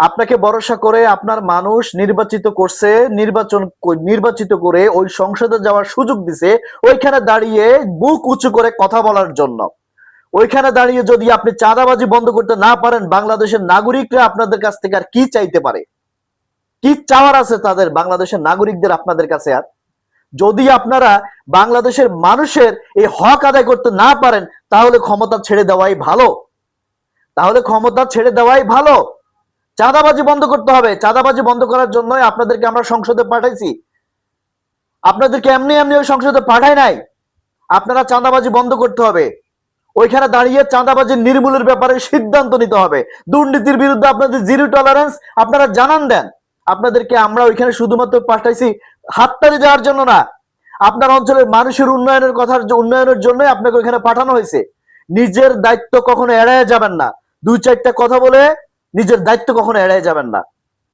আপনাকে ভরসা করে আপনার মানুষ নির্বাচিত করছে, নির্বাচিত করে ওই সংসদে যাওয়ার সুযোগ দিছে, ওইখানে দাঁড়িয়ে বুক উঁচু করে কথা বলার জন্য। ওইখানে দাঁড়িয়ে যদি আপনি চাঁদাবাজি বন্ধ করতে না পারেন, বাংলাদেশের নাগরিকরা আপনাদের কাছ থেকে আর কি চাইতে পারে? কি চাওয়ার আছে তাদের, বাংলাদেশের নাগরিকদের আপনাদের কাছে? আর যদি আপনারা বাংলাদেশের মানুষের এই হক আদায় করতে না পারেন, তাহলে ক্ষমতা ছেড়ে দেওয়াই ভালো। চাঁদাবাজি বন্ধ করতে হবে। চাঁদাবাজি বন্ধ করার জন্যই আপনাদেরকে আমরা সংসদে পাঠাইছি। আপনাদেরকে এমনি এমনি ওই সংসদে পাঠাই নাই। আপনারা চাঁদাবাজি বন্ধ করতে হবে। ওইখানে দাঁড়িয়ে চাঁদাবাজি নির্মূলের ব্যাপারে সিদ্ধান্ত নিতে হবে। দুর্নীতির বিরুদ্ধে আপনাদের জিরো টলারেন্স আপনারা জানান দেন। আপনাদেরকে আমরা ওইখানে শুধুমাত্র পাঠাইছি হাততালি দেওয়ার জন্য না, আপনার অঞ্চলের মানুষের উন্নয়নের জন্য আপনাকে ওইখানে পাঠানো হয়েছে। নিজের দায়িত্ব কখনো এড়ায় যাবেন না। দুই চারটা কথা বলে নিজের দায়িত্ব কখনো এড়ায় যাবেন না।